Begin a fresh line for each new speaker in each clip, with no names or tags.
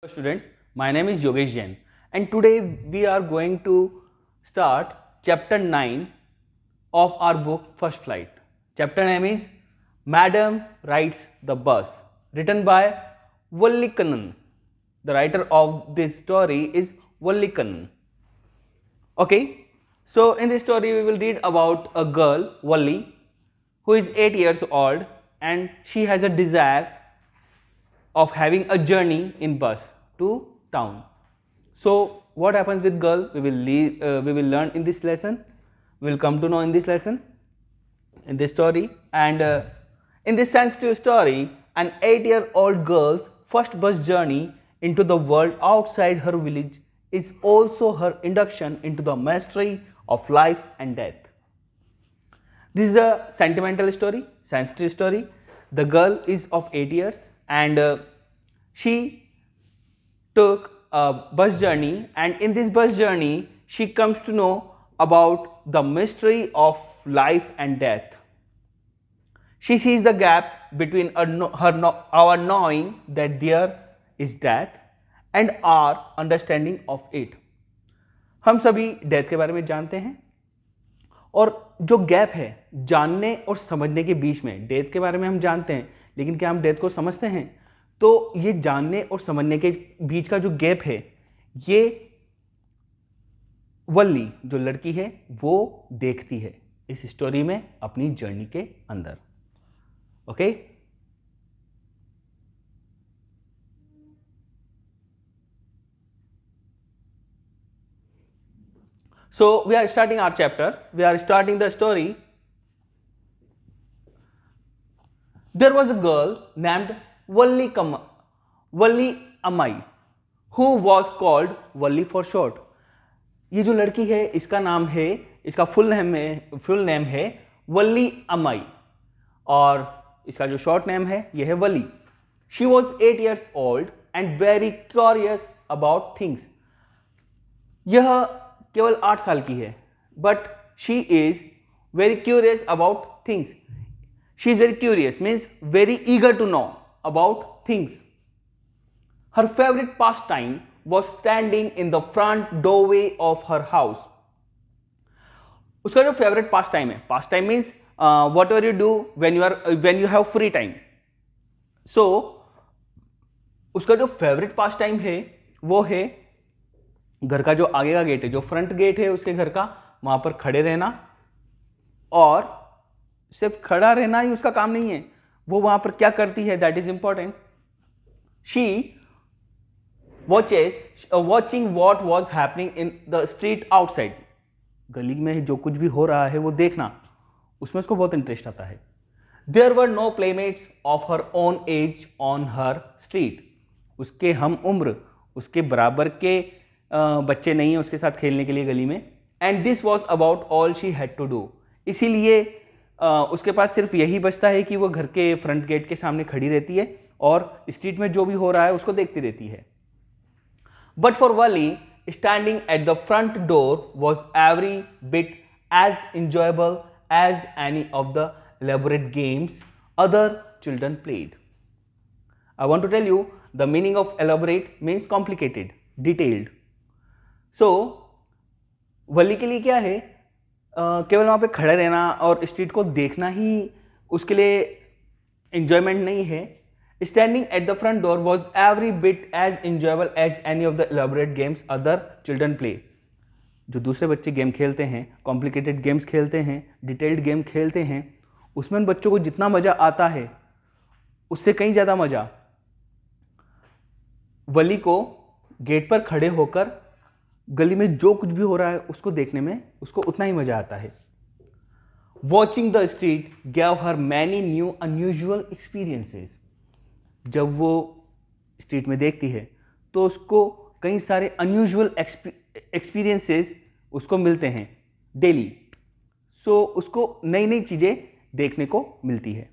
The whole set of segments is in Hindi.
Students, my name is Yogesh Jain and today we are going to start chapter 9 of our book First Flight. Chapter name is Madam Rides the Bus, written by Vallikannan. The writer of this story is Vallikannan. Okay, so in this story we will read about a girl, Valli, who is 8 years old and she has a desire of having a journey in bus to town. So what happens with girl? We will learn in this lesson. We will come to know in this lesson, in this story. And in this sensitive story, an 8-year-old girl's first bus journey into the world outside her village is also her induction into the mystery of life and death. This is a sentimental story, sensitive story. The girl is of 8 years and she took a bus journey, and in this bus journey she comes to know about the mystery of life and death. She sees the gap between our knowing that there is death and our understanding of it. हम सभी डेथ के बारे में जानते हैं और जो गैप है जानने और समझने के बीच में, डेथ के बारे में हम जानते हैं लेकिन क्या हम डेथ को समझते हैं? तो ये जानने और समझने के बीच का जो गैप है, ये वल्ली जो लड़की है वो देखती है इस स्टोरी में अपनी जर्नी के अंदर. Okay, so we are starting our chapter. We are starting the story. There was a girl named Valli Amai, who was called Valli for short. ये जो लड़की है इसका नाम है, इसका फुल नेम है वल्ली अमाई और इसका जो शॉर्ट नेम है यह है Valli. She was 8 years old and very curious about things. यह केवल 8 साल की है but she is very curious about things. She is very curious means very eager to know about things. Her favorite pastime was standing in the front doorway of her house. उसका जो favorite pastime है, pastime means whatever you do when you have free time. So उसका जो favorite pastime है वो है घर का जो आगे का गेट है, जो फ्रंट गेट है उसके घर का, वहां पर खड़े रहना. और सिर्फ खड़ा रहना ही उसका काम नहीं है, वो वहां पर क्या करती है that is important. She watching what was happening in the street outside. गली में जो कुछ भी हो रहा है वो देखना, उसमें उसको बहुत इंटरेस्ट आता है. There were no playmates of her own age on her street. उसके हम उम्र, उसके बराबर के बच्चे नहीं है उसके साथ खेलने के लिए गली में. And this was about all she had to do. इसीलिए उसके पास सिर्फ यही बचता है कि वो घर के फ्रंट गेट के सामने खड़ी रहती है और स्ट्रीट में जो भी हो रहा है उसको देखती रहती है. But for Valli standing at the front door was every bit as enjoyable as any of the elaborate games other children played. I want to tell you the meaning of elaborate means complicated, detailed. So वली के लिए क्या है, केवल वहाँ पे खड़े रहना और स्ट्रीट को देखना ही उसके लिए एंजॉयमेंट नहीं है. Standing at the front door was every bit as enjoyable as any of the elaborate games other children play. जो दूसरे बच्चे गेम खेलते हैं, कॉम्प्लिकेटेड गेम्स खेलते हैं, डिटेल्ड गेम खेलते हैं, उसमें उन बच्चों को जितना मजा आता है उससे कहीं ज़्यादा मजा वली को गेट पर खड़े होकर गली में जो कुछ भी हो रहा है उसको देखने में उसको उतना ही मजा आता है. Watching the street gave her many new unusual experiences. जब वो स्ट्रीट में देखती है तो उसको कई सारे अनयूजुअल एक्सपीरियंसेस उसको मिलते हैं डेली. सो उसको नई नई चीज़ें देखने को मिलती है.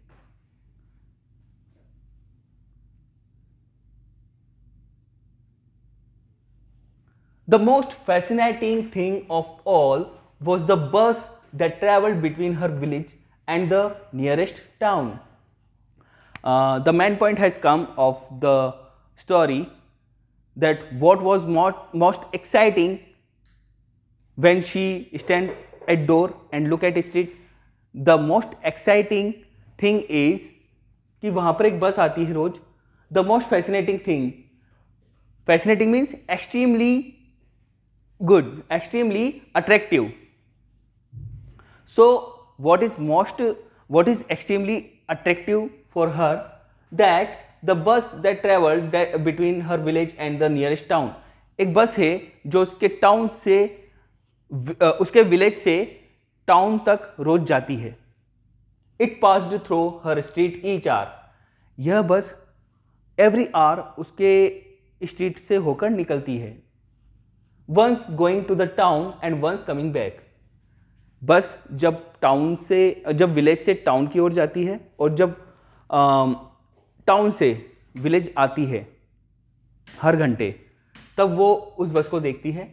The most fascinating thing of all was the bus that traveled between her village and the nearest town. The main point has come of the story. that what was most exciting when she stand at door and look at street. The most exciting thing is कि वहाँ पर एक बस आती है रोज. The most fascinating thing, fascinating means extremely good, extremely attractive. So what is extremely attractive for her, that the bus that traveled that between her village and the nearest town. एक बस है जो उसके टाउन से उसके विलेज से टाउन तक रोज जाती है. It passed through her street each hour. यह बस एवरी आवर उसके स्ट्रीट से होकर निकलती है. Once going to the town and once coming back. Bus जब विलेज से टाउन की ओर जाती है और जब टाउन से विलेज आती है हर घंटे, तब वो उस बस को देखती है.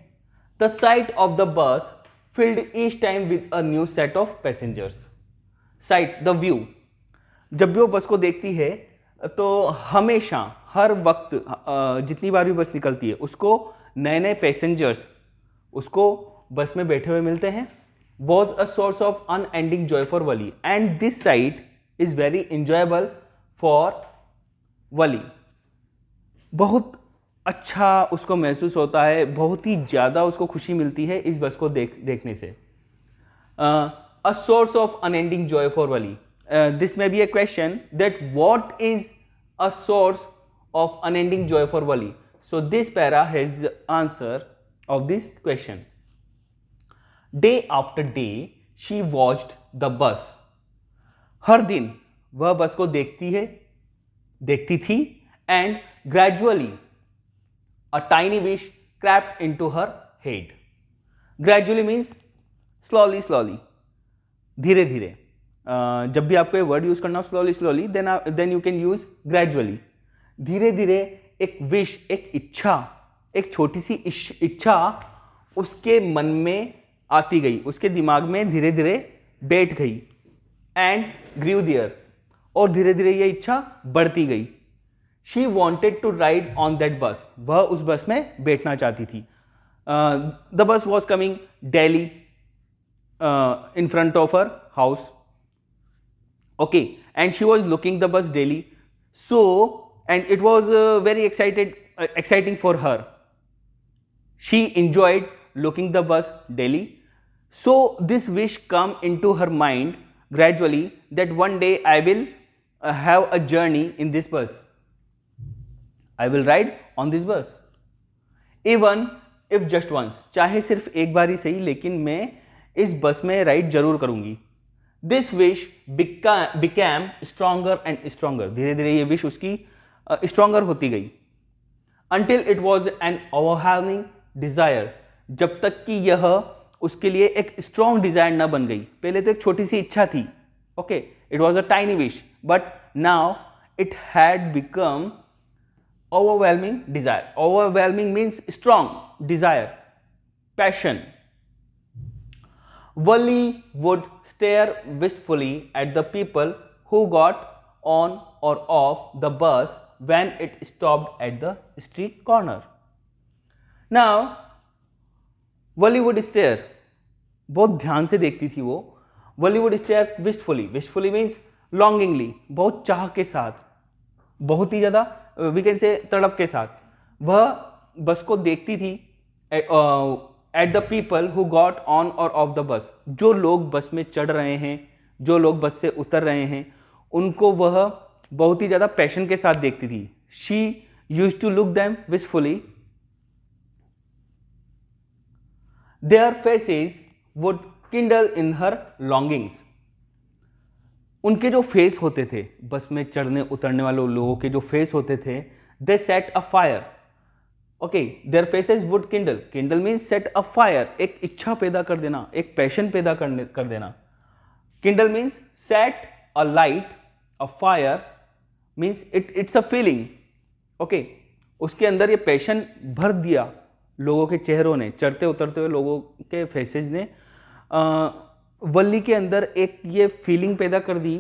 The site of the bus field each time with a new set of passengers. Site, the view. जब भी वो बस को देखती है तो हमेशा हर वक्त जितनी बार भी बस निकलती है उसको नए नए पैसेंजर्स उसको बस में बैठे हुए मिलते हैं. Was a source of unending joy for Valli and this sight is very enjoyable for Valli. बहुत अच्छा उसको महसूस होता है, बहुत ही ज़्यादा उसको खुशी मिलती है इस बस को देखने से. A source of unending joy for Wali. This may be a question that what is a source of unending joy for Wali. So this para has the answer of this question. Day after day she watched the bus. हर दिन वह बस को देखती थी and gradually a tiny wish crept into her head. Gradually means slowly. धीरे धीरे. जब भी आपको ये वर्ड यूज करना हो slowly, then you can use gradually. धीरे धीरे एक विश, एक इच्छा, एक छोटी सी इच्छा उसके मन में आती गई, उसके दिमाग में धीरे धीरे बैठ गई. And grew there. और धीरे धीरे ये इच्छा बढ़ती गई. She wanted to ride on that bus. वह उस बस में बैठना चाहती थी. The bus was coming daily in front of her house. Okay, and she was looking the bus daily. So, and it was very exciting for her. She enjoyed looking the bus daily. So this wish come into her mind gradually that one day I will have a journey in this bus. I will ride on this bus. Even if just once. चाहे सिर्फ एक बार ही सही, लेकिन मैं इस बस में राइड जरूर करूंगी. This wish became stronger and stronger. धीरे धीरे ये विश उसकी स्ट्रॉन्गर होती गई. Until it was an overwhelming desire. जब तक कि यह उसके लिए एक स्ट्रॉन्ग डिजायर न बन गई. पहले तो एक छोटी सी इच्छा थी. Okay, it was a tiny wish, but now it had become overwhelming desire. Overwhelming means strong desire, passion. Wali would stare wistfully at the people who got on or off the bus when it stopped at the street corner. Now, Wali would stare. बहुत ध्यान से देखती थी वो. Wali would stare wistfully. Wistfully means longingly. बहुत चाह के साथ, बहुत ही ज़्यादा we can say तड़प के साथ वह बस को देखती थी. At the people who got on और ऑफ द बस. जो लोग बस में चढ़ रहे हैं, जो लोग बस से उतर रहे हैं, उनको वह बहुत ही ज़्यादा पैशन के साथ देखती थी. She use to look them wishfully. Their faces would kindle in her longings. उनके जो फेस होते थे, बस में चढ़ने उतरने वाले लोगों के जो फेस होते थे, they set a fire. Okay, their faces would kindle. Kindle means set a fire. एक इच्छा पैदा कर देना, एक पैशन पैदा कर देना. Kindle means set a light. A fire means it's a feeling. Okay, उसके अंदर ये पैशन भर दिया लोगों के चेहरों ने, चढ़ते उतरते हुए लोगों के फेसेस ने. वल्ली के अंदर एक ये फीलिंग पैदा कर दी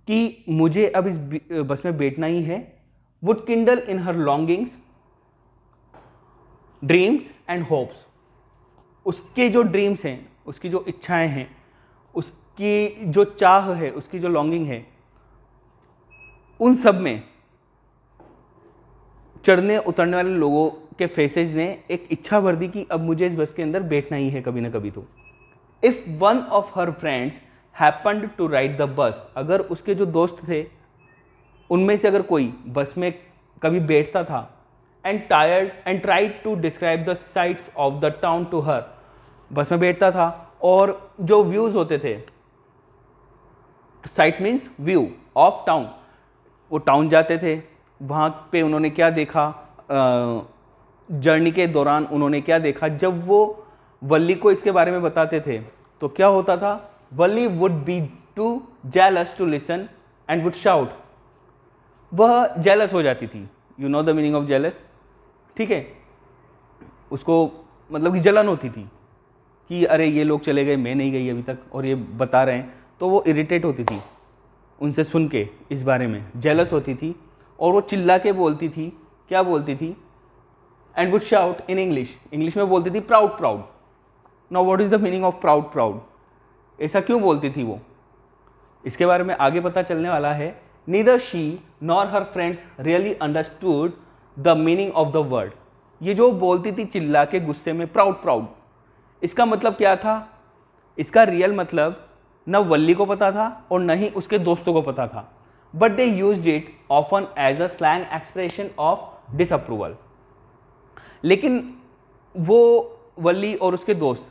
कि मुझे अब इस बस में बैठना ही है. Would kindle in her longings. Dreams and hopes. उसके जो ड्रीम्स हैं, उसकी जो इच्छाएं हैं, उसकी जो चाह है, उसकी जो लॉन्गिंग है, उन सब में चढ़ने उतरने वाले लोगों के फेसेस ने एक इच्छा भर दी कि अब मुझे इस बस के अंदर बैठना ही है कभी ना कभी। तो if one of her friends happened to ride the bus, अगर उसके जो दोस्त थे उनमें से अगर कोई बस में कभी बैठता था, and tired and tried to describe the sights of the town to her, bus में बैठता था और जो व्यूज होते थे, sights means view of town, वो टाउन जाते थे, वहाँ पे उन्होंने क्या देखा, जर्नी के दौरान उन्होंने क्या देखा, जब वो वल्ली को इसके बारे में बताते थे तो क्या होता था, Valli would be too jealous to listen and would shout, वह जेलस हो जाती थी। You know the meaning of jealous, ठीक है, उसको मतलब कि जलन होती थी कि अरे ये लोग चले गए, मैं नहीं गई अभी तक और ये बता रहे हैं, तो वो इरिटेट होती थी उनसे सुन के, इस बारे में जेलस होती थी और वो चिल्ला के बोलती थी, क्या बोलती थी, and would shout in English, English में बोलती थी proud proud. Now what is the meaning of proud proud, ऐसा क्यों बोलती थी वो, इसके बारे में आगे पता चलने वाला है। Neither she nor her friends really understood the meaning of the word, ये जो बोलती थी चिल्ला के गुस्से में प्राउड प्राउड, इसका मतलब क्या था, इसका रियल मतलब न वल्ली को पता था और न ही उसके दोस्तों को पता था, but they used it often as a slang expression of disapproval. लेकिन वो वल्ली और उसके दोस्त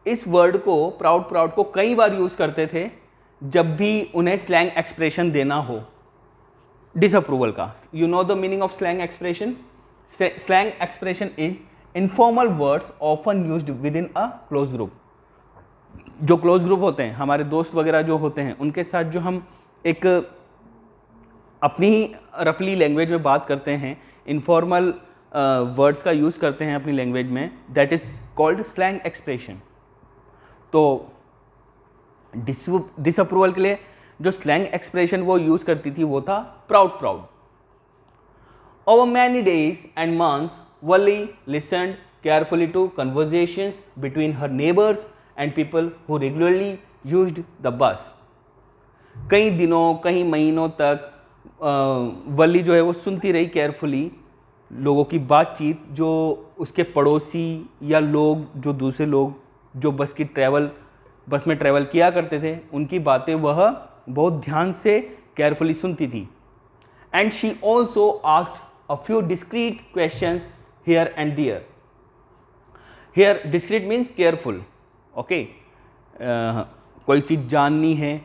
इस वर्ड को, प्राउड प्राउड को, कई बार यूज करते थे जब भी उन्हें स्लैंग एक्सप्रेशन देना हो डिसअप्रूवल का। You know the meaning of slang expression, slang expression is informal words often used with in a close group. जो क्लोज ग्रुप होते हैं, हमारे दोस्त वगैरह जो होते हैं, उनके साथ जो हम एक अपनी रफली लैंग्वेज में बात करते हैं, इनफॉर्मल वर्ड्स का यूज़ करते हैं अपनी लैंग्वेज में, that is called slang expression. तो डिसअप्रूवल के लिए जो स्लैंग एक्सप्रेशन वो यूज़ करती थी वो था proud proud. Over many days and months Valli listened carefully to conversations between her neighbours and people who regularly used the bus. कई दिनों, कई महीनों तक वल्ली जो है वो सुनती रही केयरफुली लोगों की बातचीत, जो उसके पड़ोसी या लोग, जो दूसरे लोग जो बस में ट्रैवल किया करते थे, उनकी बातें वह बहुत ध्यान से केयरफुली सुनती थी। And she also asked a few discreet questions here and there. Here discreet means careful, okay, कोई चीज़ जाननी है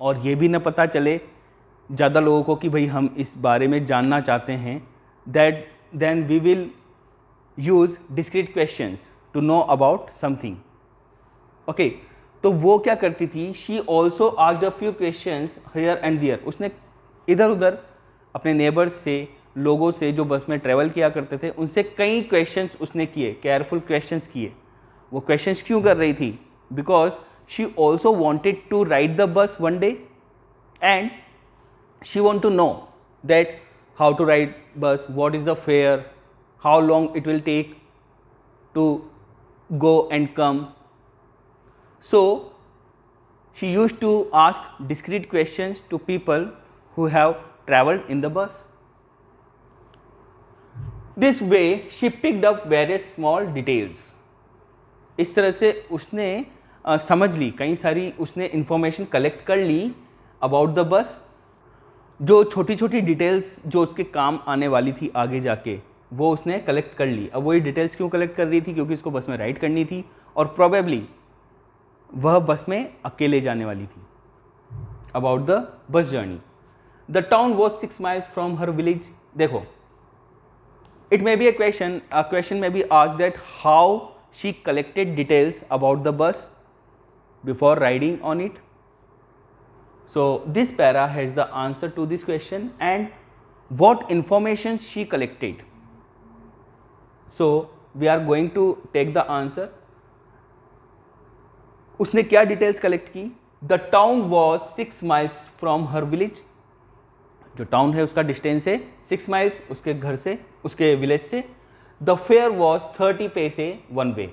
और ये भी न पता चले ज़्यादा लोगों को कि भाई हम इस बारे में जानना चाहते हैं, that then we will use discreet questions to know about something, okay. तो वो क्या करती थी, she also asked a few questions here and there, उसने इधर उधर अपने नेबर्स से, लोगों से जो बस में ट्रैवल किया करते थे, उनसे कई क्वेश्चंस उसने किए, केयरफुल क्वेश्चंस किए। वो क्वेश्चंस क्यों कर रही थी, because she also wanted to ride the bus one day and she want to know that how to ride bus, what is the fare, how long it will take to go and come. So she used to ask discreet questions to people who have traveled in the bus. This way she picked up various small details. इस तरह से उसने समझ ली, कई सारी उसने इंफॉर्मेशन कलेक्ट कर ली अबाउट द बस, जो छोटी छोटी डिटेल्स जो उसके काम आने वाली थी आगे जाके, वो उसने कलेक्ट कर ली। अब वो ये डिटेल्स क्यों कलेक्ट कर रही थी, क्योंकि इसको बस में राइड करनी थी और प्रोबेबली वह बस में अकेले जाने वाली थी। About the bus journey, the town was 6 miles from her village. देखो, इट मे बी क्वेश्चन में be asked that how she collected details about the bus before riding on it. So this para has the answer to this question and what information she collected. So we are going to take the answer. उसने क्या डिटेल्स कलेक्ट की, the town was 6 miles from her village, जो टाउन है उसका डिस्टेंस है 6 miles उसके घर से, उसके विलेज से। द फेयर वॉज 30 पैसे वन वे।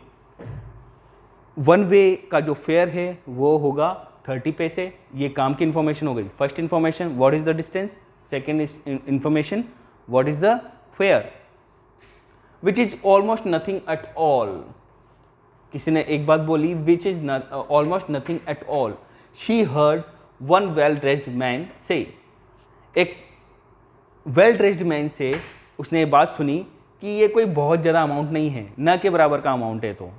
वन वे का जो फेयर है वो होगा 30 पैसे। ये काम की इंफॉर्मेशन हो गई। First information what is the distance, second information what is the fair, which is almost nothing at all. किसी ने एक बात बोली which is almost nothing at all. She heard one well dressed man से, एक वेल ड्रेस्ड मैन से उसने ये बात सुनी कि ये कोई बहुत ज़्यादा अमाउंट नहीं है, न के बराबर का अमाउंट है, तो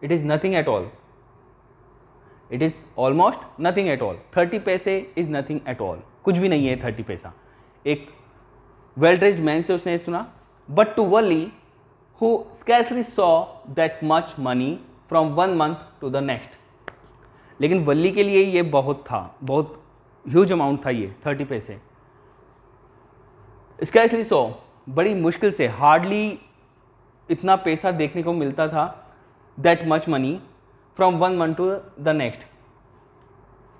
it is nothing at all, it is almost nothing at all. 30 पैसे इज़ नथिंग एट ऑल, कुछ भी नहीं है 30 पैसा। एक वेल ड्रेस्ड मैन से उसने सुना। But to Valli who scarcely saw that much money from one month to the next, लेकिन वली के लिए ये बहुत था, बहुत ह्यूज अमाउंट था ये 30 पैसे। स्कैर्सली सॉ, बड़ी मुश्किल से, हार्डली इतना पैसा देखने को मिलता था, that much money from one month to the next,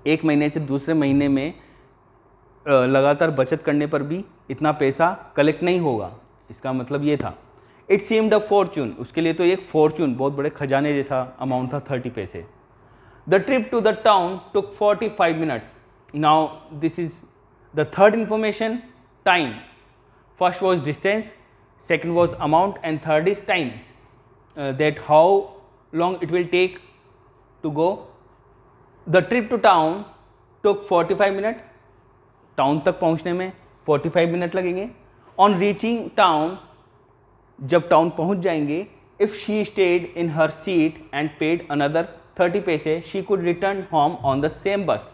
एक महीने से दूसरे महीने में लगातार बचत करने पर भी इतना पैसा कलेक्ट नहीं होगा, इसका मतलब ये था। इट सीम्ड अ फॉर्चून, उसके लिए तो एक फॉर्चून, बहुत बड़े खजाने जैसा अमाउंट था 30 पैसे। The trip to the town took 45 minutes. Now this is the third information, time. First was distance, second was amount, and third is time, that how long it will take to go. The trip to town took 45 minutes, town तक पहुंचने में 45 मिनट लगेंगे। ऑन रीचिंग टाउन, जब टाउन पहुंच जाएंगे, if she stayed in her seat and paid another 30 पैसे, she could return home on the same बस।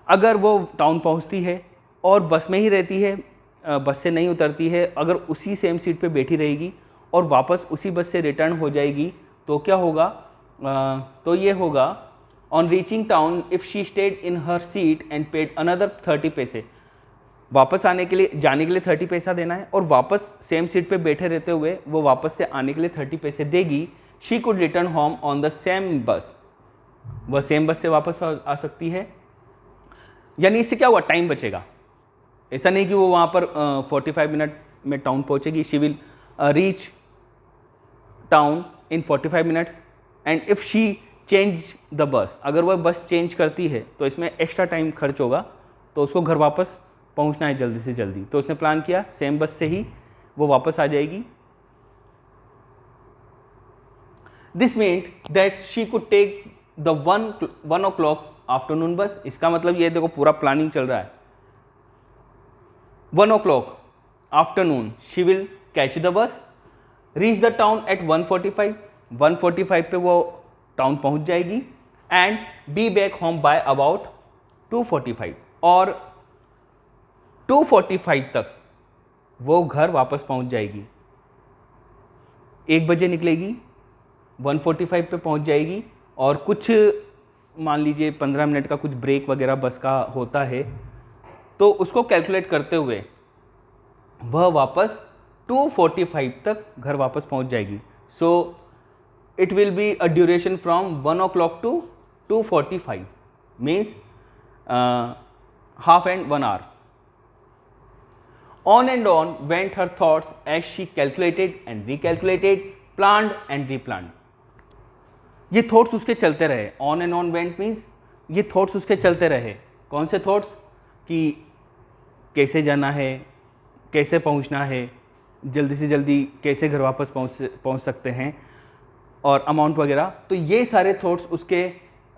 अगर वो टाउन पहुंचती है और बस में ही रहती है, बस से नहीं उतरती है, अगर उसी सेम सीट पे बैठी रहेगी और वापस उसी बस से रिटर्न हो जाएगी, तो क्या होगा, तो ये होगा on reaching town if she stayed in her seat and paid another 30 पैसे। वापस आने के लिए, जाने के लिए 30 पैसा देना है और वापस सेम सीट पे बैठे रहते हुए वो वापस से आने के लिए 30 पैसे देगी। She could return home on the same बस, वह सेम बस से वापस आ सकती है। यानी इससे क्या हुआ, टाइम बचेगा। ऐसा नहीं कि वो वहाँ पर 45 मिनट में टाउन पहुँचेगी। She will reach town in 45 minutes, and if she change the bus, अगर वह बस चेंज करती है तो इसमें एक्स्ट्रा टाइम खर्च होगा, तो उसको घर वापस पहुँचना है जल्दी से जल्दी, तो उसने प्लान किया सेम बस से ही वो वापस आ जाएगी। This means that she could take the 1 o'clock afternoon bus. इसका मतलब ये देखो पूरा प्लानिंग चल रहा है। 1 o'clock afternoon she will catch the bus, reach the town at 1:45, 1:45 पे वो टाउन पहुंच जाएगी, and be back home by about 2:45, और 2:45 तक वो घर वापस पहुंच जाएगी। 1 बजे निकलेगी, 1:45 पे पहुंच जाएगी, और कुछ मान लीजिए 15 मिनट का कुछ ब्रेक वगैरह बस का होता है, तो उसको कैलकुलेट करते हुए वह वापस 2:45 तक घर वापस पहुंच जाएगी। So it will be a duration from 1 o'clock to 2:45, means half and 1 hour. On and on went her thoughts as she calculated and recalculated, planned and replanned. ये थॉट्स उसके चलते रहे। On and on went means ये थॉट्स उसके चलते रहे। कौन से थॉट्स, कि कैसे जाना है, कैसे पहुंचना है, जल्दी से जल्दी कैसे घर वापस पहुंच सकते हैं, और अमाउंट वगैरह। तो ये सारे थॉट्स उसके,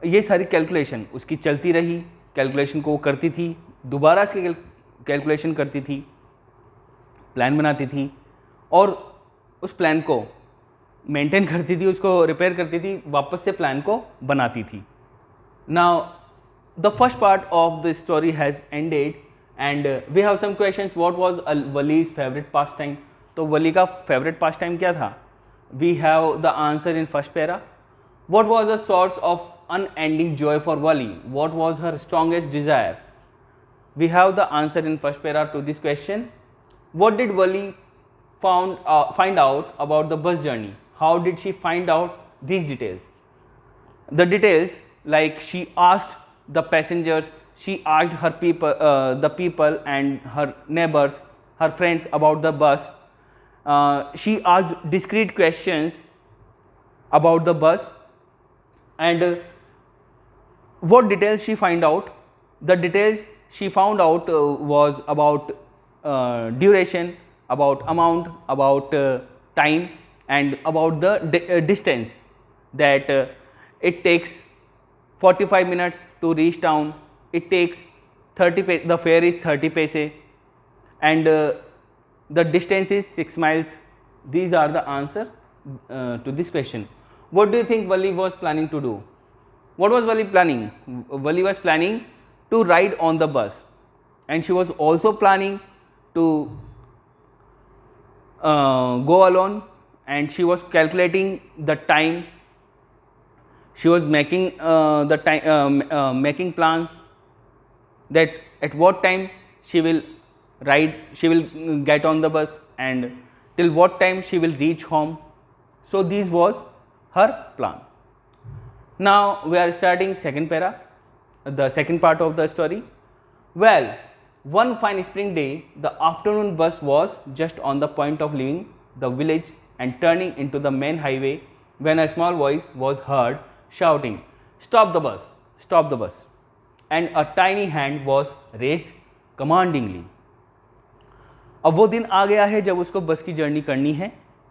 ये सारी कैलकुलेशन उसकी चलती रही। कैलकुलेशन को वो करती थी, दोबारा से कैलकुलेशन करती थी, प्लान बनाती थी, और उस प्लान को मेंटेन करती थी, उसको रिपेयर करती थी, वापस से प्लान को बनाती थी। Now the first part of the story has ended, and we have some questions. What was Valli's favourite pastime? तो वली का फेवरेट पास टाइम क्या था? We have the answer in first para. What was the source of unending joy for Valli? What was her strongest desire? We have the answer in first para to this question. What did Wali find out about the bus journey? How did she find out these details? The details, like she asked the passengers, she asked her people, the people and her neighbors, her friends about the bus, she asked discrete questions about the bus, and what details she find out? The details she found out was about duration, about amount, about time, and about the distance, that it takes 45 minutes to reach town, it takes 30 the fare is 30 paise, and the distance is 6 miles. These are the answer to this question. What do you think Valli was planning to do? What was Valli planning? Valli was planning to ride on the bus, and she was also planning to go alone, and she was calculating the time. She was making the time, making plans that at what time she will ride, she will get on the bus, and till what time she will reach home. So this was her plan. Now we are starting second para, the second part of the story. Well, one fine spring day, the afternoon bus was just on the point of leaving the village and turning into the main highway when a small voice was heard shouting, "Stop the bus! Stop the bus!" And a tiny hand was raised commandingly. अब वो दिन आ गया है जब उसको बस की जर्नी करनी है,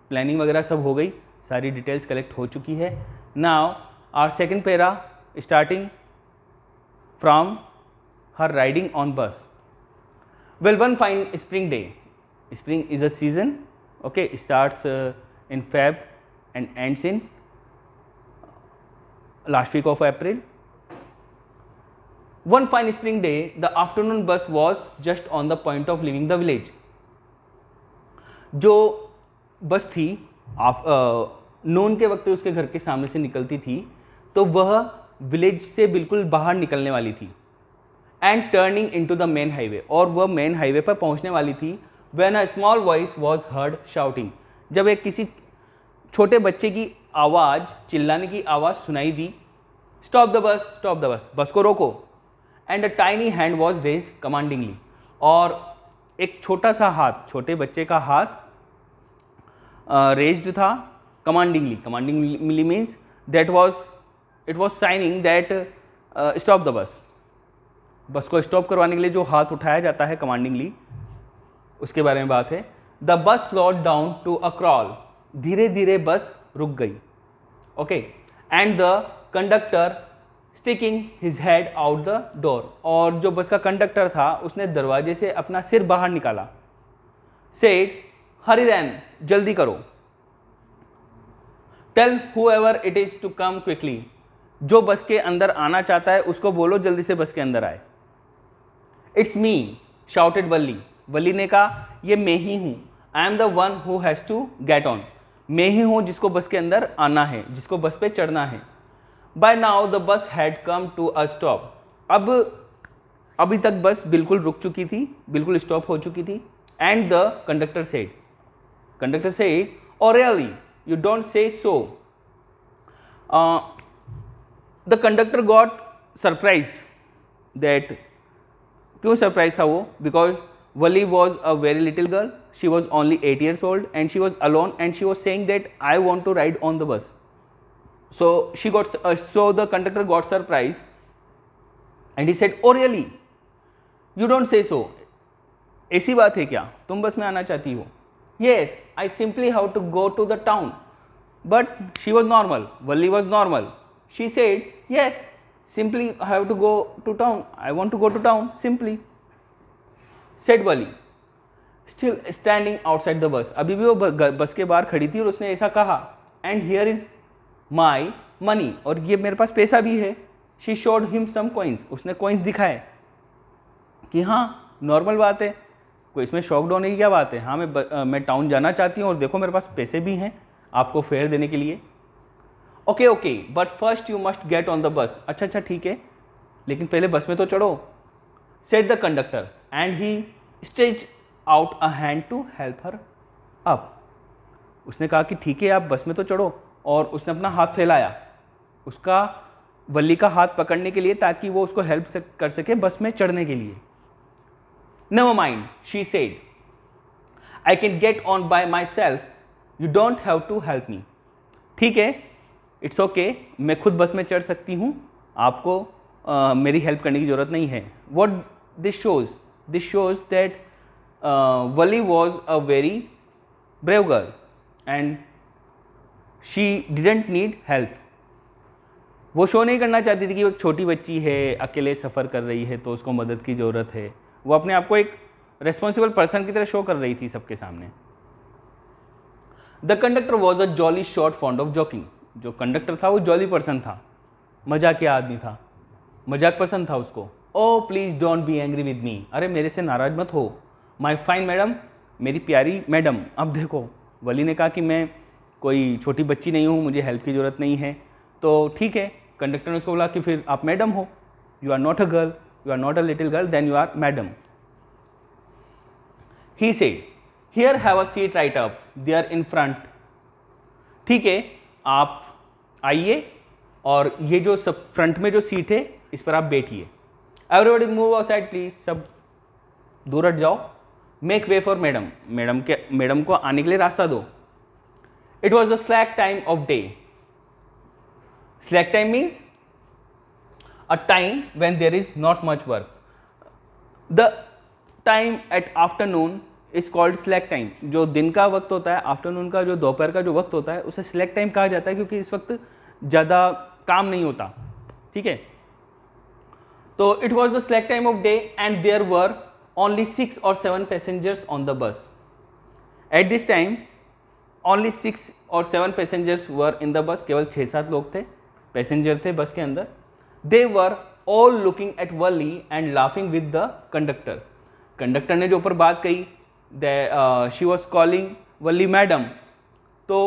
प्लानिंग वगैरह सब हो गई, सारी डिटेल्स कलेक्ट हो चुकी है. Now our second para starting from her riding on bus. Well, one fine spring day. Spring is a season. Okay, it starts in Feb and ends in last week of April. One fine spring day, the afternoon bus was just on the point of leaving the village. जो बस थी नून के वक्त उसके घर के सामने से निकलती थी, तो वह विलेज से बिल्कुल बाहर निकलने वाली थी. And turning into the main highway, और वह मेन हाईवे पर पहुंचने वाली थी. When a small voice was heard shouting, जब एक किसी छोटे बच्चे की आवाज़, चिल्लाने की आवाज़ सुनाई दी. Stop the bus! Stop the bus! Bus को रोको. And a tiny hand was raised commandingly, और एक छोटा सा हाथ, छोटे बच्चे का हाथ रेज्ड था commandingly. Commandingly means that was, it was signing that stop the bus. Bus को स्टॉप करवाने के लिए जो हाथ उठाया जाता है कमांडिंगली, उसके बारे में बात है. The bus slowed down to a crawl, धीरे धीरे बस रुक गई. Okay, and the conductor sticking his head out the door, और जो बस का कंडक्टर था उसने दरवाजे से अपना सिर बाहर निकाला. सेड, हरी देन, जल्दी करो. Tell whoever it is to come quickly, जो बस के अंदर आना चाहता है उसको बोलो जल्दी से बस के अंदर आए. इट्स मी, शाउटेड वल्ली. वल्ली ने कहा, ये मैं ही हूँ. I am the one who has to get on, मैं ही हूँ जिसको बस के अंदर आना है, जिसको बस पे चढ़ना है. By now the bus had come to a stop, अब अभी तक बस बिल्कुल रुक चुकी थी, बिल्कुल स्टॉप हो चुकी थी. And the conductor said, oh really, you don't say so. The conductor got surprised that, क्यों सरप्राइज था वो? Because Wali was a very little girl, she was only 8 years old and she was alone and she was saying that I want to ride on the bus. So she got so the conductor got surprised and he said, oh really, you don't say so. ऐसी बात है क्या, तुम बस में आना चाहती हो? Yes, I simply have to go to the town. But she was normal, Valli was normal. She said, yes, simply I have to go to town, I want to go to town, simply. Said Valli, still standing outside the bus. अभी भी वो बस के बाहर खड़ी थी और उसने ऐसा कहा. And here is my money, और ये मेरे पास पैसा भी है. She showed him some coins, उसने coins दिखाए कि हाँ नॉर्मल बात है, कोई इसमें शॉक्ड होने की क्या बात है. हाँ मैं टाउन जाना चाहती हूँ और देखो मेरे पास पैसे भी हैं आपको फेयर देने के लिए. Okay okay, but first you must get on the बस. अच्छा अच्छा ठीक है, लेकिन पहले बस में तो चढ़ो. Said the conductor and he stretched out a hand to help her up. उसने कहा कि ठीक है आप बस में तो चढ़ो, और उसने अपना हाथ फैलाया उसका वल्ली का हाथ पकड़ने के लिए, ताकि वो उसको हेल्प कर सके बस में चढ़ने के लिए. Never mind, she said, I can get on by myself, you don't have to help me. ठीक है, इट्स ओके, मैं खुद बस में चढ़ सकती हूँ, आपको मेरी हेल्प करने की ज़रूरत नहीं है। What this shows? This shows that Wali was a very brave girl and she didn't need help. वो शो नहीं करना चाहती थी कि वो एक छोटी बच्ची है, अकेले सफ़र कर रही है तो उसको मदद की ज़रूरत है। वो अपने आप को एक रेस्पॉन्सिबल पर्सन की तरह शो कर रही थी सबके सामने। The conductor was a jolly short fond of joking. जो कंडक्टर था वो जॉली पर्सन था, मजाकिया आदमी था, मजाक पसंद था उसको। ओ please don't be angry with me, अरे मेरे से नाराज मत हो। माई फाइन मैडम, मेरी प्यारी मैडम। अब देखो, वली ने कहा कि मैं कोई छोटी बच्ची नहीं हूँ, मुझे हेल्प की ज़रूरत नहीं है। तो ठीक है, कंडक्टर ने उसको बोला कि फिर आप मैडम हो, you are not a girl, you are not a little girl, then you are madam. He said, here have a seat right up there in front. ठीक है, आप आइए और ये जो सब फ्रंट में जो सीट है इस पर आप बैठिए। एवरीबॉडी मूव आउटसाइड प्लीज, सब दूर हट जाओ। Make way for madam, madam को आने के लिए रास्ता दो। It was the slack time of day. Slack time means a time when there is not much work. The time at afternoon is called slack time. जो दिन का वक्त होता है, आफ्टरनून का जो दोपहर का जो वक्त होता है उसे स्लैक टाइम कहा जाता है, क्योंकि इस वक्त ज़्यादा काम नहीं होता। ठीक है, तो it was the slack time of day and there were only 6 or 7 passengers on the bus. At this time only 6 or 7 passengers were in the bus. केवल 6-7 लोग थे, पैसेंजर थे बस के अंदर। They were all looking at Wally and laughing with the conductor. Conductor ने जो ऊपर बात कही, she was calling Wally madam, तो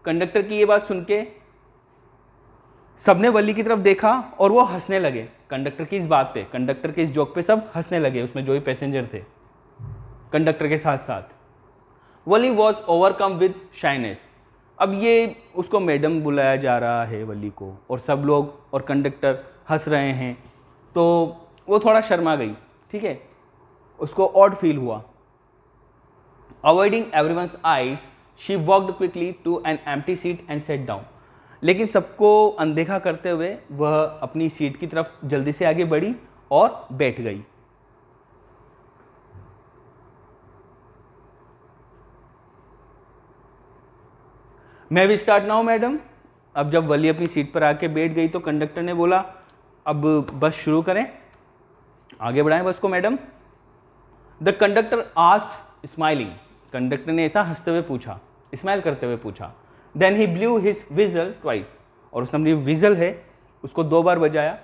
कंडक्टर की ये बात सुन के सबने वली की तरफ देखा और वो हंसने लगे कंडक्टर की इस बात पे, कंडक्टर के इस जोक पे सब हंसने लगे, उसमें जो भी पैसेंजर थे कंडक्टर के साथ साथ। वली वॉज ओवरकम विद शाइनेस। अब ये उसको मैडम बुलाया जा रहा है वली को, और सब लोग और कंडक्टर हंस रहे हैं, तो वो थोड़ा शर्मा गई। ठीक है, उसको ऑड फील हुआ। Avoiding everyone's eyes she walked quickly to an empty seat and sat down. लेकिन सबको अनदेखा करते हुए वह अपनी सीट की तरफ जल्दी से आगे बढ़ी और बैठ गई। मैं भी स्टार्ट नाउ मैडम। अब जब वली अपनी सीट पर आके बैठ गई तो कंडक्टर ने बोला, अब बस शुरू करें, आगे बढ़ाएं बस को madam. The conductor asked smiling. कंडक्टर ने ऐसा हंसते हुए पूछा, स्माइल करते हुए पूछा। Then he blew his whistle twice. और उसने अपनी विजल है उसको 2 बार बजाया,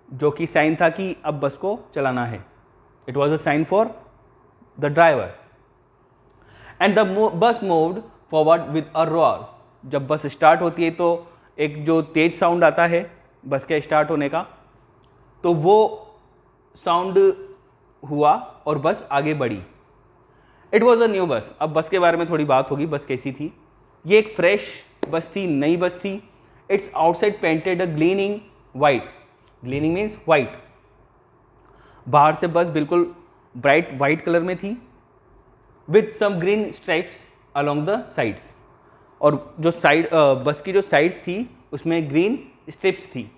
जो कि साइन था कि अब बस को चलाना है। It was a sign for the driver. And the bus moved forward with a roar. जब बस स्टार्ट होती है तो एक जो तेज साउंड आता है बस के स्टार्ट होने का, तो वो साउंड हुआ और बस आगे बढ़ी। It was a new bus. अब बस के बारे में थोड़ी बात होगी, बस कैसी थी। ये एक फ्रेश बस थी, नई बस थी। Its outside painted a gleaming white. Gleaming means white. बाहर से बस बिल्कुल ब्राइट वाइट कलर में थी, with some green stripes along the sides. और जो साइड बस की जो साइड्स थी उसमें ग्रीन स्ट्रिप्स थी।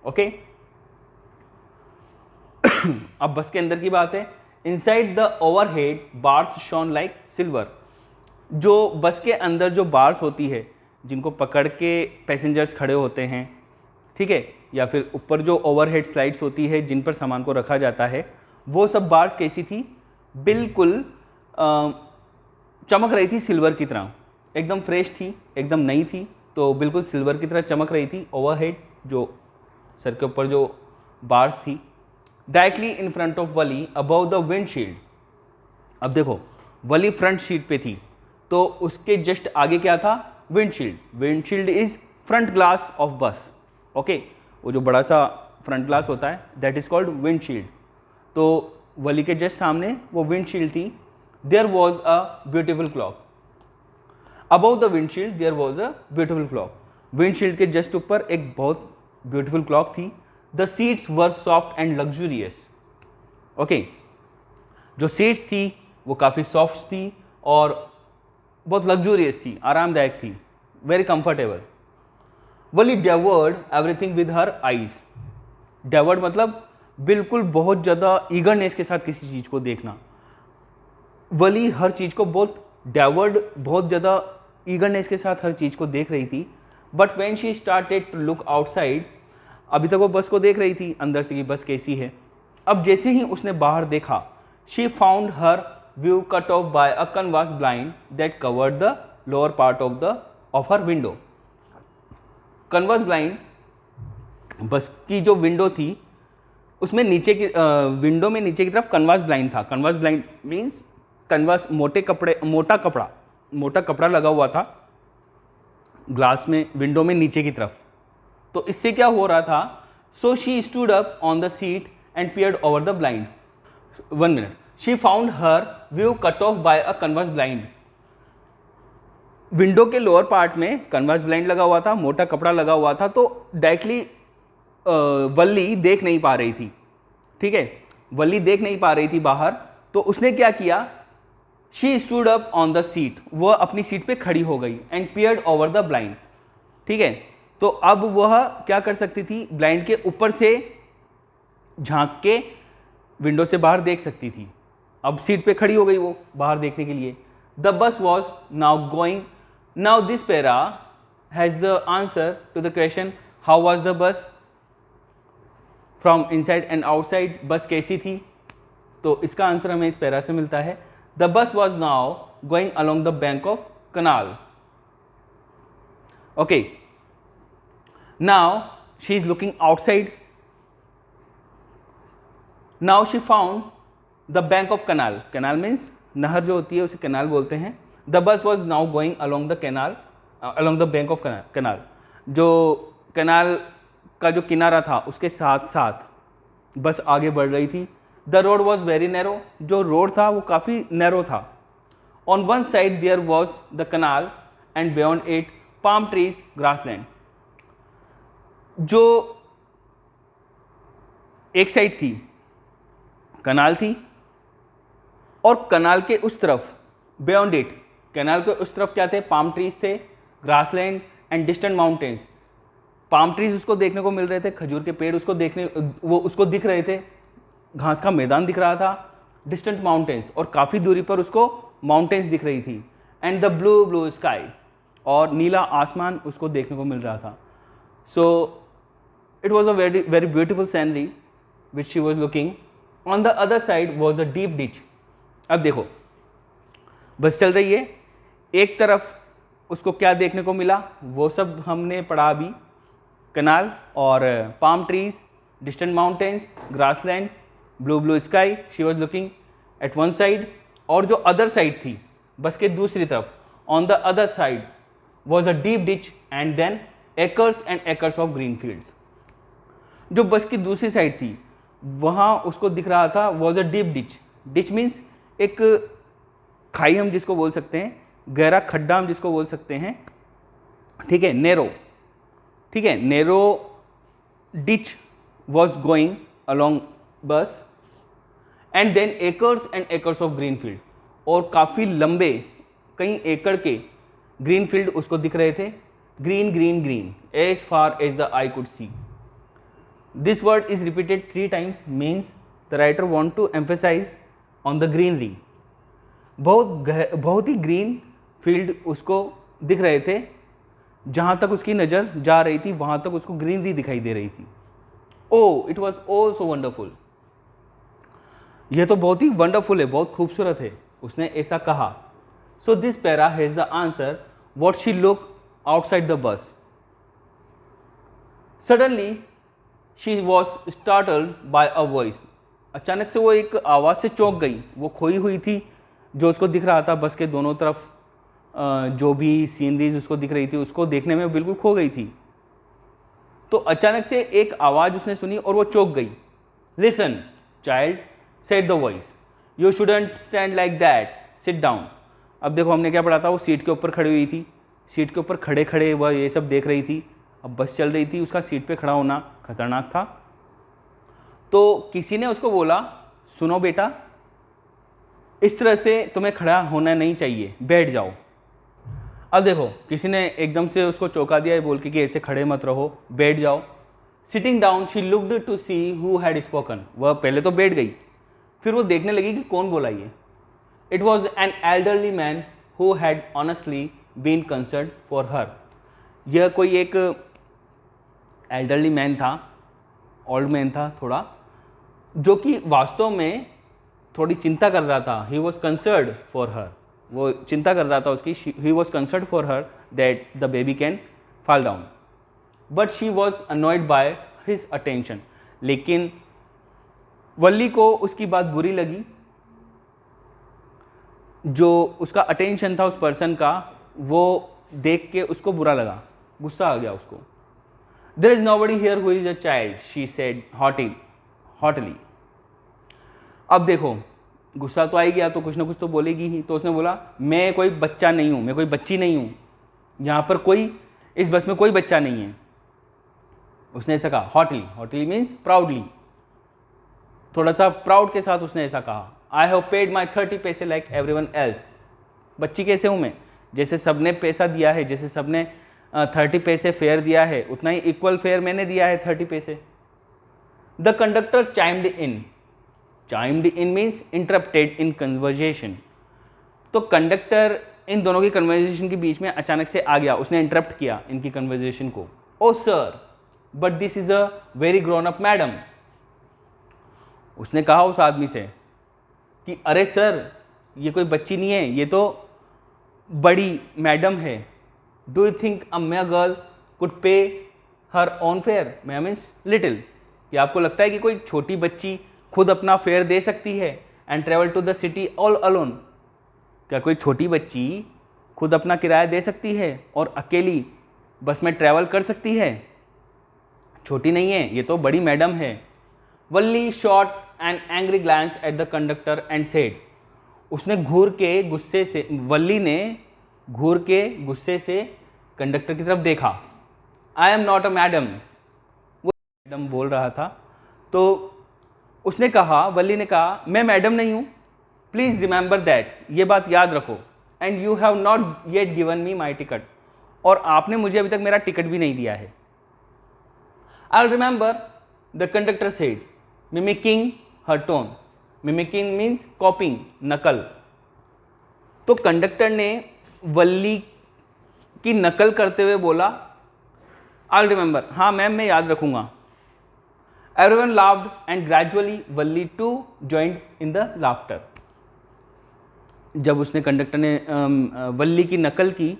ओके, अब बस के अंदर की बात है। Inside the overhead bars shone like silver. जो बस के अंदर जो बार्स होती है जिनको पकड़ के पैसेंजर्स खड़े होते हैं, ठीक है, या फिर ऊपर जो ओवरहेड स्लाइड्स होती है जिन पर सामान को रखा जाता है, वो सब बार्स कैसी थी? बिल्कुल चमक रही थी सिल्वर की तरह। एकदम फ्रेश थी, एकदम नई थी, तो बिल्कुल सिल्वर की तरह चमक रही थी। ओवरहेड जो सर के ऊपर जो बार्स थी, directly in front of Wali above the windshield. अब देखो, वली फ्रंट सीट पे थी, तो उसके जस्ट आगे क्या था? Windshield. Windshield is front glass of बस। ओके, वो जो बड़ा सा फ्रंट ग्लास होता है दैट इज कॉल्ड विंडशील्ड। तो वली के जस्ट सामने वो विंडशील्ड थी। There was a beautiful clock. Above the windshield there was a beautiful clock. Windshield के जस्ट ऊपर एक बहुत ब्यूटिफुल क्लॉक थी। The seats were soft and luxurious. Okay, जो सीट्स थी वो काफ़ी सॉफ्ट थी और बहुत लग्जूरियस थी, आरामदायक थी, very comfortable. Valli devoured everything with her eyes. Devoured मतलब बिल्कुल बहुत ज़्यादा ईगरनेस के साथ किसी चीज़ को देखना। वली हर चीज़ को बहुत डेवर्ड, बहुत ज़्यादा ईगरनेस के साथ हर चीज़ को देख रही थी। But when she started to look outside, अभी तक वो बस को देख रही थी अंदर से कि बस कैसी है। अब जैसे ही उसने बाहर देखा, she found her view cut off by a canvas blind that covered the lower part of her window. Canvas blind, bus की जो विंडो थी उसमें नीचे की विंडो में नीचे की तरफ कैनवास ब्लाइंड था। कैनवास ब्लाइंड मीन्स कैनवास, मोटा कपड़ा लगा हुआ था ग्लास में, विंडो में नीचे की तरफ। तो इससे क्या हो रहा था, so she stood up on the seat and peered over the blind. 1 minute. She found her view cut off by a canvas blind. Window के लोअर पार्ट में कैनवास ब्लाइंड लगा हुआ था, मोटा कपड़ा लगा हुआ था, तो डायरेक्टली वल्ली देख नहीं पा रही थी। ठीक है, वल्ली देख नहीं पा रही थी बाहर। तो उसने क्या किया, she stood up on the seat, वह अपनी सीट पे खड़ी हो गई, and peered over the blind. ठीक है, तो अब वह क्या कर सकती थी, ब्लाइंड के ऊपर से झांक के विंडो से बाहर देख सकती थी। अब सीट पे खड़ी हो गई वो बाहर देखने के लिए। The bus was now going. Now this para has the answer to the question how was the bus from inside and outside. Bus कैसी थी, तो इसका आंसर हमें इस पैरा से मिलता है। The bus was now going along the bank of canal. Okay, now she is looking outside. Now she found the bank of canal. Canal means नहर जो होती है उसे कनाल बोलते हैं। The bus was now going along the canal, along the bank of canal. जो कनाल का जो किनारा था उसके साथ साथ बस आगे बढ़ रही थी। The road was very narrow. जो रोड था वो काफ़ी नैरो था। On one side there was the canal and beyond it palm trees, grassland. जो एक साइड थी कनाल थी, और कनाल के उस तरफ बियॉन्ड इट, कनाल के उस तरफ क्या थे, पाम ट्रीज थे, grassland and distant mountains. Palm trees उसको देखने को मिल रहे थे, खजूर के पेड़ उसको दिख रहे थे, घास का मैदान दिख रहा था, डिस्टेंट माउंटेन्स, और काफ़ी दूरी पर उसको माउंटेन्स दिख रही थी। And the blue blue sky, और नीला आसमान उसको देखने को मिल रहा था। So it was a very very beautiful scenery which she was looking. On the other side was a deep ditch. अब देखो बस चल रही है, एक तरफ उसको क्या देखने को मिला वो सब हमने पढ़ा अभी, कनाल और palm trees, distant mountains, grassland, blue blue sky. She was looking at one side. और जो अदर साइड थी बस के दूसरी तरफ, on the other side was a deep ditch and then acres and acres of green fields. जो बस की दूसरी साइड थी वहाँ उसको दिख रहा था was a deep ditch. Ditch means एक खाई हम जिसको बोल सकते हैं, गहरा खड्डा हम जिसको बोल सकते हैं। ठीक है, नैरो। ठीक है, narrow ditch was going along bus and then acres and acres of green field, और काफ़ी लंबे कई एकड़ के ग्रीन फील्ड उसको दिख रहे थे। Green green green as far as the eye could see. This word is repeated 3 times, means the writer want to emphasize on the greenery. बहुत ही ग्रीन फील्ड उसको दिख रहे थे, जहाँ तक उसकी नज़र जा रही थी वहाँ तक उसको ग्रीनरी दिखाई दे रही थी। Oh it was all so wonderful. यह तो बहुत ही वंडरफुल है, बहुत खूबसूरत है, उसने ऐसा कहा। So this para has the answer what she look outside the bus. Suddenly she was startled by a voice. अचानक से वो एक आवाज़ से चौंक गई। वो खोई हुई थी, जो उसको दिख रहा था बस के दोनों तरफ, जो भी सीनरीज उसको दिख रही थी उसको देखने में बिल्कुल खो गई थी। तो अचानक से एक आवाज़ उसने सुनी और वो चौंक गई। Listen child, said the voice, you shouldn't stand like that, sit down. अब देखो हमने क्या पढ़ा था, वो सीट के ऊपर खड़ी हुई थी, सीट के ऊपर खड़े खड़े वह ये सब देख रही थी। अब बस चल रही थी, उसका सीट पे खड़ा होना खतरनाक था। तो किसी ने उसको बोला, सुनो बेटा, इस तरह से तुम्हें खड़ा होना नहीं चाहिए, बैठ जाओ। अब देखो किसी ने एकदम से उसको चौंका दिया है बोल के कि ऐसे खड़े मत रहो, बैठ जाओ। Sitting down she looked to see who had spoken, वह पहले तो बैठ गई, फिर वो देखने लगी कि कौन बोला ये। It was an elderly man who had honestly been concern for her. यह कोई एक एल्डरली मैन था, ओल्ड मैन था थोड़ा, जो कि वास्तव में थोड़ी चिंता कर रहा था। ही वॉज कंसर्न फॉर हर, वो चिंता कर रहा था उसकी। He was concern for her that the baby can fall down, but she was annoyed by his attention. लेकिन वल्ली को उसकी बात बुरी लगी, जो उसका अटेंशन था उस पर्सन का, वो देख के उसको बुरा लगा, गुस्सा आ गया उसको। There is nobody here who is a child, she said hotly. अब देखो गुस्सा तो आ ही गया, तो कुछ ना कुछ तो बोलेगी ही। तो उसने बोला मैं कोई बच्चा नहीं हूँ, मैं कोई बच्ची नहीं हूँ, यहाँ पर कोई, इस बस में कोई बच्चा नहीं है। उसने ऐसा कहा, हॉटली मीन्स प्राउडली, थोड़ा सा प्राउड के साथ उसने ऐसा कहा। आई हैव पेड माई 30 पैसे लाइक एवरीवन एल्स, बच्ची कैसे हूँ मैं, जैसे सबने पैसा दिया है, जैसे सबने 30 पैसे फेयर दिया है, उतना ही इक्वल फेयर मैंने दिया है 30 पैसे। The conductor chimed in means interrupted in conversation. तो कंडक्टर इन दोनों की कन्वर्जेशन के बीच में अचानक से आ गया, उसने इंटरप्ट किया इनकी कन्वर्जेशन को। Oh sir, but this is a very grown up madam. उसने कहा उस आदमी से कि अरे सर, ये कोई बच्ची नहीं है, ये तो बड़ी मैडम है। Do you think a mayor girl could पे हर ओन फेयर? मैं मीन्स लिटिल, क्या आपको लगता है कि कोई छोटी बच्ची खुद अपना फेयर दे सकती है? And travel to the city all alone, क्या कोई छोटी बच्ची खुद अपना किराया दे सकती है और अकेली बस में ट्रैवल कर सकती है? छोटी नहीं है, ये तो बड़ी मैडम है। Valli shot an angry glance at the conductor and said, उसने घूर के गुस्से से, वल्ली ने घूर के गुस्से से कंडक्टर की तरफ देखा। आई एम नॉट अ मैडम, वो मैडम बोल रहा था। तो उसने कहा, वल्ली ने कहा, मैं मैडम नहीं हूँ, प्लीज़ रिमेंबर दैट, ये बात याद रखो। And you have not yet given me my ticket, और आपने मुझे अभी तक मेरा टिकट भी नहीं दिया है। आई will remember, the conductor said, mimicking her tone. Mimicking means कॉपिंग, नकल। तो कंडक्टर ने वल्ली की नकल करते हुए बोला, आई विल रिमेंबर, हाँ मैम मैं याद रखूंगा। Everyone laughed and gradually Valli too joined in the laughter. जब उसने, कंडक्टर ने वल्ली की नकल की,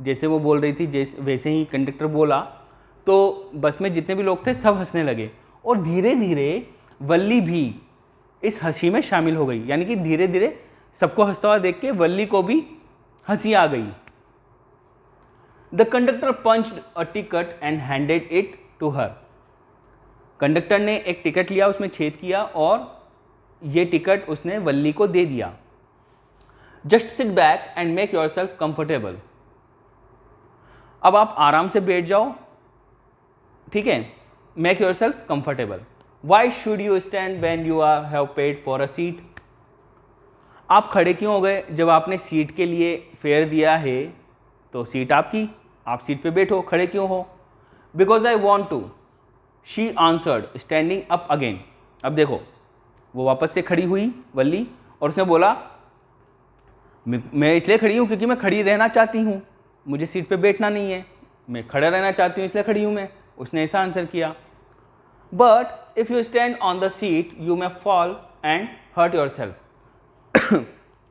जैसे वो बोल रही थी जैसे वैसे ही कंडक्टर बोला, तो बस में जितने भी लोग थे सब हंसने लगे, और धीरे धीरे वल्ली भी इस हंसी में शामिल हो गई। यानी कि धीरे धीरे सबको हंसता हुआ देख के वल्ली को भी हंसी आ गई। The conductor punched a ticket and handed it to her. Conductor ने एक टिकट लिया, उसमें छेद किया और ये टिकट उसने वल्ली को दे दिया। Just sit back and make yourself comfortable, अब आप आराम से बैठ जाओ, ठीक है। Make yourself comfortable. Why should you stand when you are have paid for a seat, आप खड़े क्यों हो गए जब आपने सीट के लिए फेयर दिया है, तो सीट आपकी, आप सीट पे बैठो, खड़े क्यों हो? Because I want to, she answered standing up again. अब देखो वो वापस से खड़ी हुई वल्ली, और उसने बोला मैं इसलिए खड़ी हूँ क्योंकि मैं खड़ी रहना चाहती हूँ, मुझे सीट पे बैठना नहीं है, मैं खड़ा रहना चाहती हूँ इसलिए खड़ी हूँ मैं। उसने ऐसा आंसर किया। But if you stand on the seat you may fall and hurt yourself,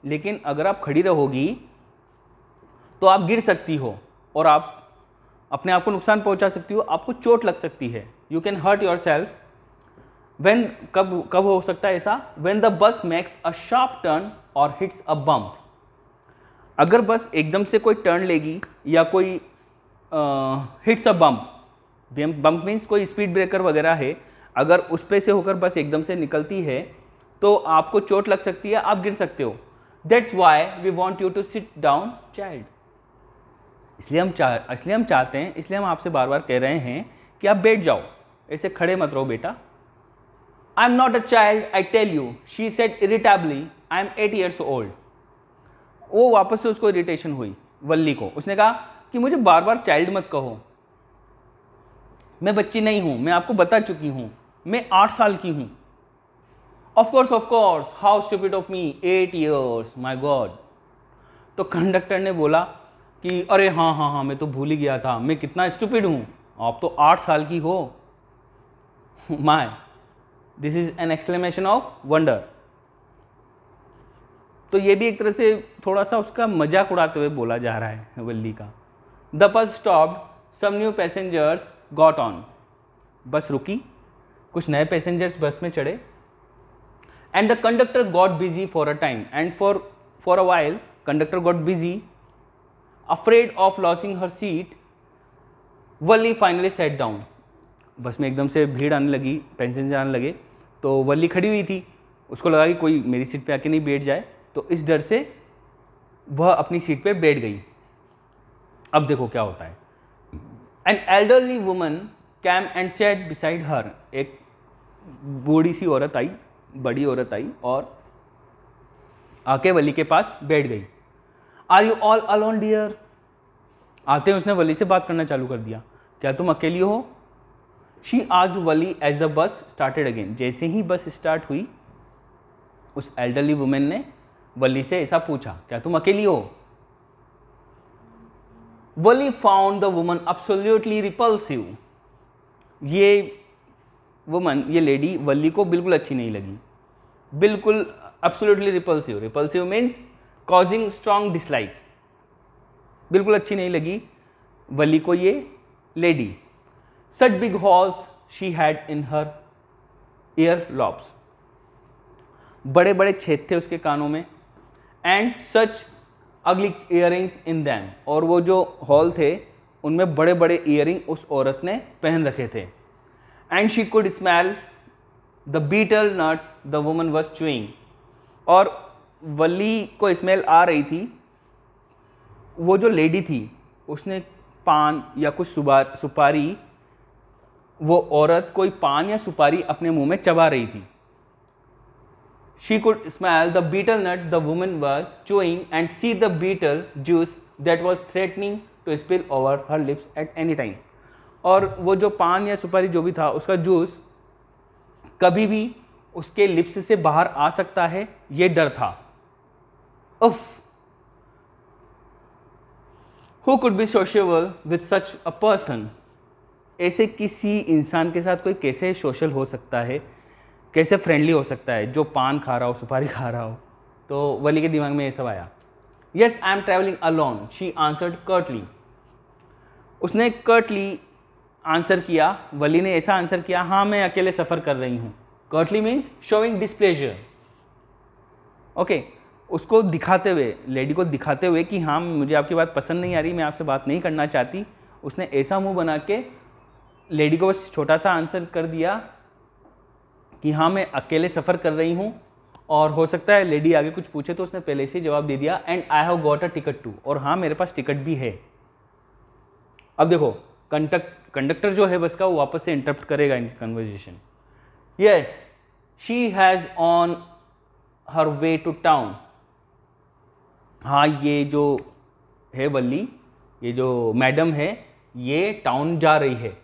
लेकिन अगर आप खड़ी रहोगी तो आप गिर सकती हो और आप अपने आप को नुकसान पहुंचा सकती हो, आपको चोट लग सकती है। You can hurt yourself when, कब हो सकता है ऐसा? When the bus makes a sharp turn और हिट्स अ बम्प, अगर बस एकदम से कोई टर्न लेगी या कोई hits a bump, bump means कोई स्पीड ब्रेकर वगैरह है, अगर उस पे से होकर बस एकदम से निकलती है तो आपको चोट लग सकती है, आप गिर सकते हो। That's why we want you to sit down child, इसलिए हम चाहते हैं, इसलिए हम आपसे बार बार कह रहे हैं कि आप बैठ जाओ, ऐसे खड़े मत रहो बेटा। I am not a child I tell you, she said irritably I am 8 years old। वो वापस से उसको इरिटेशन हुई वल्ली को। उसने कहा कि मुझे बार बार चाइल्ड मत कहो, मैं बच्ची नहीं हूँ, मैं आपको बता चुकी हूँ, मैं 8 साल की हूँ। Of course, how stupid of me, 8 years, my God. तो कंडक्टर ने बोला कि अरे हाँ, मैं तो भूल ही गया था, मैं कितना स्टूपिड हूँ, आप तो 8 साल की हो। My, this is an exclamation of wonder. तो ये भी एक तरह से थोड़ा सा उसका मजाक उड़ाते हुए बोला जा रहा है वल्ली का। The bus stopped, some new passengers got on. Bus रुकी, कुछ नए पैसेंजर्स बस में चढ़े। And the conductor got busy for a time, and for a while conductor got busy, afraid of losing her seat, Valli finally sat down. Bus में एकदम से भीड़ आने लगी, पैसेंजर आने लगे, तो वल्ली खड़ी हुई थी, उसको लगा कि कोई मेरी सीट पे आके नहीं बैठ जाए, तो इस डर से वह अपनी सीट पे बैठ गई। अब देखो क्या होता है। An elderly woman came and sat beside her. एक बूढ़ी सी औरत आई, बड़ी औरत आई और आके वली के पास बैठ गई। Are you all alone dear? आते ही उसने वली से बात करना चालू कर दिया, क्या तुम अकेली हो? She asked Valli as the bus started again. जैसे ही बस स्टार्ट हुई, उस एल्डरली वुमेन ने वली से ऐसा पूछा, क्या तुम अकेली हो? Valli found the woman absolutely repulsive. ये वुमन, ये लेडी वली को बिल्कुल अच्छी नहीं लगी, बिल्कुल absolutely repulsive. Repulsive means causing strong dislike. बिल्कुल अच्छी नहीं लगी वली को ये lady. Such big holes she had in her ear lobes. बड़े बड़े छेद थे उसके कानों में। एंड सच अगली इयरिंग्स इन दैम। और वो जो हॉल थे उनमें बड़े बड़े इयरिंग उस औरत ने पहन रखे थे। And she could smell the beetle not the woman was chewing. और वली को स्मेल आ रही थी, वो जो लेडी थी उसने पान या कुछ सुपारी, वो औरत कोई पान या सुपारी अपने मुंह में चबा रही थी। She could smell the betel nut the woman was chewing and see the betel juice that was threatening to spill over her lips at any time. और वो जो पान या सुपारी जो भी था, उसका जूस कभी भी उसके लिप्स से बाहर आ सकता है, ये डर था। उफ, who could be sociable with such a person? ऐसे किसी इंसान के साथ कोई कैसे सोशल हो सकता है, कैसे फ्रेंडली हो सकता है जो पान खा रहा हो, सुपारी खा रहा हो? तो वली के दिमाग में ये सब आया। Yes, I am travelling alone, she answered Curtly. उसने कर्टली आंसर किया, वली ने ऐसा आंसर किया, हाँ मैं अकेले सफ़र कर रही हूँ। Curtly means showing displeasure. Okay, उसको दिखाते हुए, लेडी को दिखाते हुए कि हाँ मुझे आपकी बात पसंद नहीं आ रही, मैं आपसे बात नहीं करना चाहती, उसने ऐसा मुंह बना के लेडी को बस छोटा सा आंसर कर दिया कि हाँ मैं अकेले सफ़र कर रही हूँ। और हो सकता है लेडी आगे कुछ पूछे तो उसने पहले से ही जवाब दे दिया, and I have got a ticket too. और हाँ मेरे पास टिकट भी है। अब देखो कंडक्टर जो है बस का, वो वापस से इंटरप्ट करेगा in conversation. Yes, she has on her way to town. हाँ ये जो है वल्ली, ये जो मैडम है, ये टाउन जा रही है।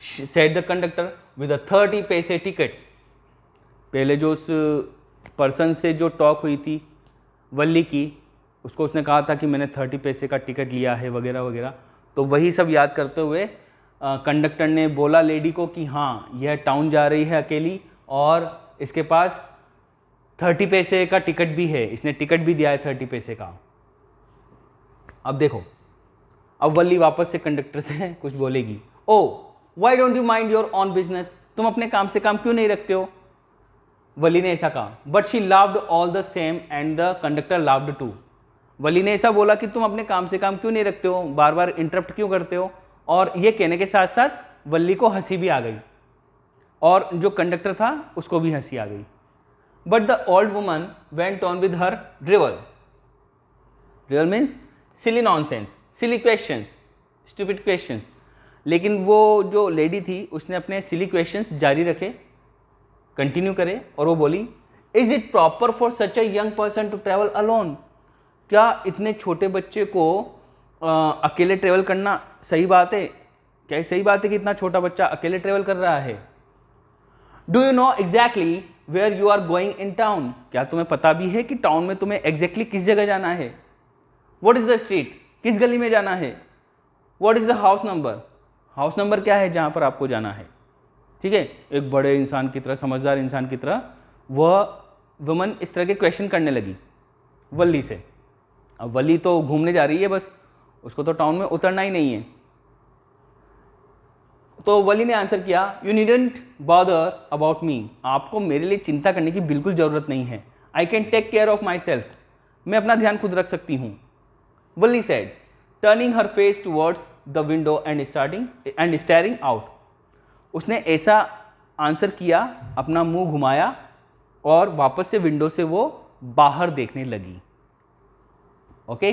Said the conductor with a 30 पैसे टिकट। पहले जो उस पर्सन से जो टॉक हुई थी वल्ली की, उसको उसने कहा था कि मैंने 30 पैसे का टिकट लिया है वगैरह वगैरह। तो वही सब याद करते हुए कंडक्टर ने बोला लेडी को कि हाँ यह टाउन जा रही है अकेली और इसके पास 30 पैसे का टिकट भी है, इसने टिकट भी दिया है 30 पैसे का। अब देखो, अब वल्ली वापस से कंडक्टर से कुछ बोलेगी। Oh why don't you mind your own business? तुम अपने काम से काम क्यों नहीं रखते हो? वली ने ऐसा कहा। But she laughed all the same and the conductor laughed too. Valli ने ऐसा बोला कि तुम अपने काम से काम क्यों नहीं रखते हो, बार बार इंटरप्ट क्यों करते हो? और ये कहने के साथ साथ वली को हंसी भी आ गई और जो कंडक्टर था उसको भी हंसी आ गई। But the old woman went on with her drivel. Drivel means silly nonsense, silly questions, stupid questions. लेकिन वो जो लेडी थी उसने अपने सिली क्वेश्चंस जारी रखे, कंटिन्यू करे, और वो बोली, is it proper for such a young person to travel alone? क्या इतने छोटे बच्चे को अकेले ट्रेवल करना सही बात है? क्या ये सही बात है कि इतना छोटा बच्चा अकेले ट्रेवल कर रहा है? Do you know exactly where you are going in town? क्या तुम्हें पता भी है कि टाउन में तुम्हें एग्जैक्टली किस जगह जाना है? What is the street? किस गली में जाना है? What is the house number? House number क्या है जहां पर आपको जाना है? ठीक है, एक बड़े इंसान की तरह, समझदार इंसान की तरह वह वुमन इस तरह के क्वेश्चन करने लगी वल्ली से। अब वल्ली तो घूमने जा रही है, बस उसको तो टाउन में उतरना ही नहीं है। तो वली ने आंसर किया, you needn't bother about me, आपको मेरे लिए चिंता करने की बिल्कुल ज़रूरत नहीं है। I can take care of myself, मैं अपना ध्यान खुद रख सकती हूँ। Valli said, turning her face towards the window and staring out. उसने ऐसा आंसर किया, अपना मुंह घुमाया और वापस से विंडो से वो बाहर देखने लगी। ओके